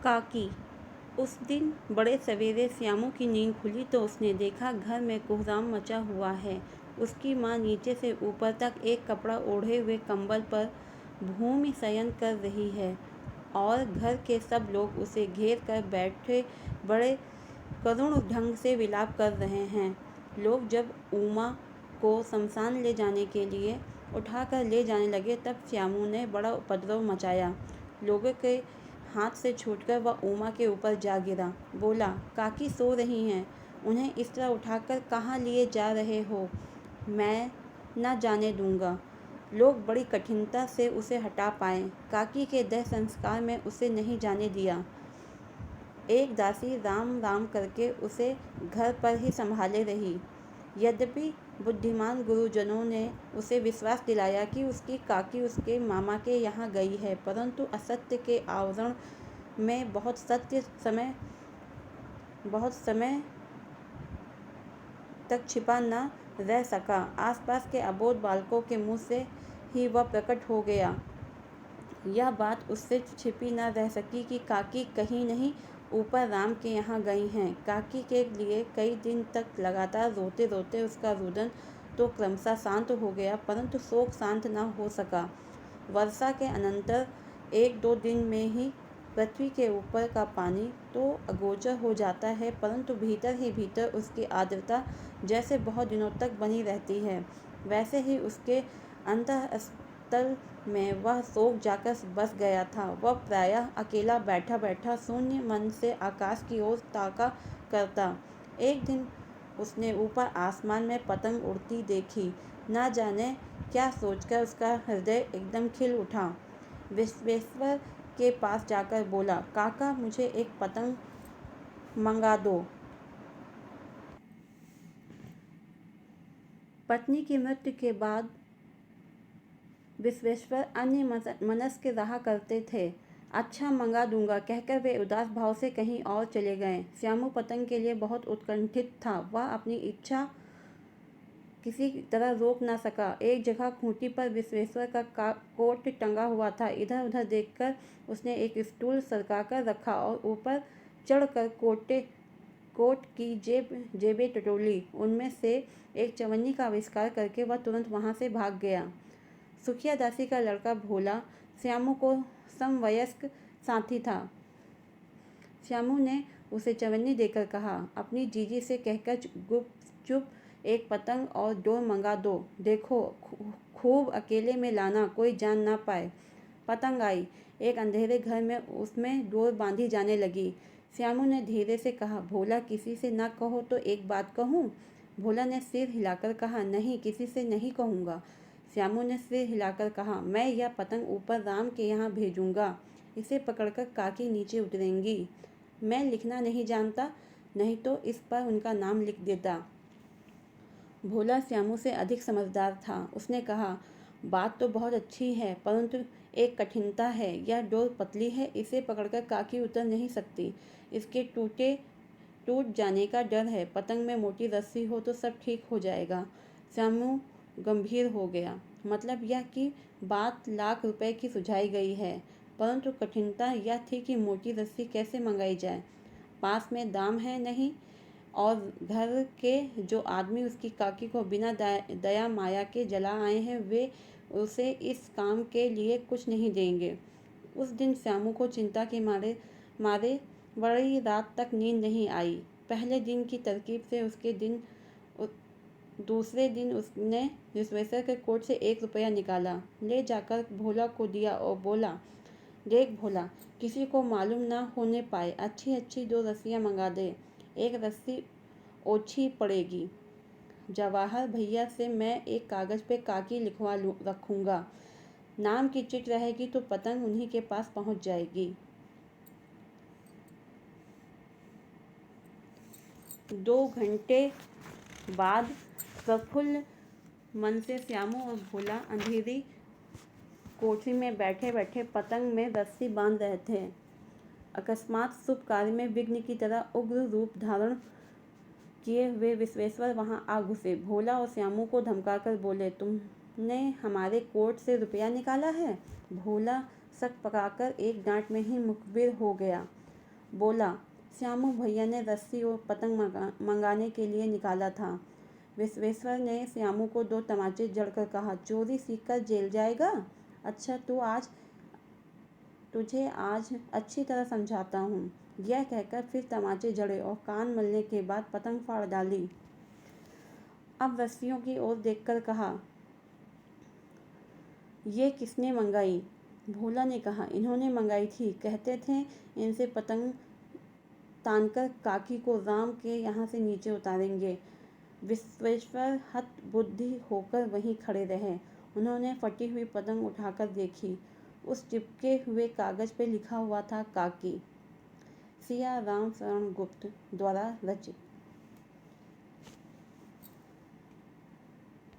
काकी। उस दिन बड़े सवेरे श्यामू की नींद खुली तो उसने देखा घर में कोहराम मचा हुआ है। उसकी माँ नीचे से ऊपर तक एक कपड़ा ओढ़े हुए कंबल पर भूमि शयन कर रही है और घर के सब लोग उसे घेर कर बैठे बड़े करुण ढंग से विलाप कर रहे हैं। लोग जब उमा को शमशान ले जाने के लिए उठाकर ले जाने लगे तब श्यामू ने बड़ा उपद्रव मचाया। लोगों के हाथ से छूटकर वह उमा के ऊपर जा गिरा। बोला, काकी सो रही हैं, उन्हें इस तरह उठाकर कहाँ लिए जा रहे हो? मैं न जाने दूंगा। लोग बड़ी कठिनता से उसे हटा पाए। काकी के देह संस्कार में उसे नहीं जाने दिया। एक दासी राम राम करके उसे घर पर ही संभाले रही। यद्यपि बुद्धिमान गुरुजनों ने उसे विश्वास दिलाया कि उसकी काकी उसके मामा के यहाँ गई है, परंतु असत्य के आवरण में बहुत समय तक छिपा न रह सका। आसपास के अबोध बालकों के मुँह से ही वह प्रकट हो गया। यह बात उससे छिपी न रह सकी कि काकी कहीं नहीं ऊपर राम के यहाँ गई हैं। काकी के लिए कई दिन तक लगातार रोते रोते उसका रुदन तो क्रमशः शांत हो गया, परंतु शोक शांत न हो सका। वर्षा के अनंतर 1-2 दिन में ही पृथ्वी के ऊपर का पानी तो अगोचर हो जाता है, परंतु भीतर ही भीतर उसकी आर्द्रता जैसे बहुत दिनों तक बनी रहती है, वैसे ही उसके अंतःस्थल में वह शोक जाकर बस गया था। वह प्रायः अकेला बैठा बैठा शून्य मन से आकाश की ओर ताका करता। एक दिन उसने ऊपर आसमान में पतंग उड़ती देखी। न जाने क्या सोचकर उसका हृदय एकदम खिल उठा। विश्वेश्वर के पास जाकर बोला, काका मुझे एक पतंग मंगा दो। पत्नी की मृत्यु के बाद विश्वेश्वर अन्य मनस्क रहा करते थे। अच्छा मंगा दूंगा कहकर वे उदास भाव से कहीं और चले गए। श्यामू पतंग के लिए बहुत उत्कंठित था। वह अपनी इच्छा किसी तरह रोक न सका। एक जगह खूंटी पर विश्वेश्वर का कोट टंगा हुआ था। इधर उधर देखकर उसने एक स्टूल सरकाकर रखा और ऊपर चढ़कर कोट की जेबें टटोली। उनमें से एक चवन्नी का आविष्कार करके वह तुरंत वहाँ से भाग गया। सुखिया दासी का लड़का भोला श्यामू को समवयस्क साथी था। श्यामू ने उसे चवन्नी देकर कहा, अपनी जीजी से कहकर गुपचुप एक पतंग और डोर मंगा दो। देखो खूब अकेले में लाना, कोई जान ना पाए। पतंग आई। एक अंधेरे घर में उसमें डोर बांधी जाने लगी। श्यामू ने धीरे से कहा, भोला किसी से ना कहो तो एक बात कहूँ? भोला ने सिर हिलाकर कहा, नहीं किसी से नहीं कहूँगा। श्यामू ने सिर हिलाकर कहा, मैं यह पतंग ऊपर राम के यहाँ भेजूँगा। इसे पकड़कर काकी नीचे उतरेंगी। मैं लिखना नहीं जानता, नहीं तो इस पर उनका नाम लिख देता। भोला श्यामू से अधिक समझदार था। उसने कहा, बात तो बहुत अच्छी है, परंतु एक कठिनता है। यह डोर पतली है, इसे पकड़कर काकी उतर नहीं सकती। इसके टूट जाने का डर है। पतंग में मोटी रस्सी हो तो सब ठीक हो जाएगा। श्यामू गंभीर हो गया। मतलब यह कि बात लाख रुपए की सुझाई गई है, परंतु कठिनता यह थी कि मोटी रस्सी कैसे मंगाई जाए। पास में दाम है नहीं, और घर के जो आदमी उसकी काकी को बिना दया माया के जला आए हैं, वे उसे इस काम के लिए कुछ नहीं देंगे। उस दिन श्यामू को चिंता के मारे बड़ी रात तक नींद नहीं आई। पहले दिन की तरकीब से दूसरे दिन उसने विश्वेश्वर के कोट से 1 रुपया निकाला, ले जाकर भोला को दिया और बोला, देख भोला, किसी को मालूम न होने पाए, अच्छी अच्छी 2 रस्सियाँ मंगा दे। एक रस्सी ओछी पड़ेगी। जवाहर भैया से मैं एक कागज़ पे काकी लिखवा रखूँगा। नाम की चिट रहेगी तो पतंग उन्हीं के पास पहुँच जाएगी। 2 घंटे बाद प्रफुल्ल मन से श्यामू और भोला अंधेरी कोठरी में बैठे बैठे पतंग में रस्सी बांध रहे थे। अकस्मात शुभ कार्य में विघ्न की तरह उग्र रूप धारण किए हुए विश्वेश्वर वहां आ घुसे। भोला और श्यामू को धमकाकर बोले, तुमने हमारे कोट से रुपया निकाला है? भोला शक पकाकर एक डांट में ही मुखबिर हो गया। बोला, श्यामू भैया ने रस्सी और पतंग मंगाने के लिए निकाला था। विश्वेश्वर ने श्यामू को 2 तमाचे जड़कर कहा, चोरी सीखकर जेल जाएगा? अच्छा तुझे आज अच्छी तरह समझाता हूँ। यह कहकर फिर तमाचे जड़े और कान मलने के बाद पतंग फाड़ डाली। अब रस्सियों की ओर देखकर कहा, ये किसने मंगाई? भोला ने कहा, इन्होंने मंगाई थी। कहते थे इनसे पतंग तानकर काकी को राम के यहाँ से नीचे उतारेंगे। विश्वेश्वर हतबुद्धि होकर वहीं खड़े रहे। उन्होंने फटी हुई पतंग उठाकर देखी। उस चिपके हुए कागज पे लिखा हुआ था, काकी। सिया राम शरण गुप्त द्वारा रचित।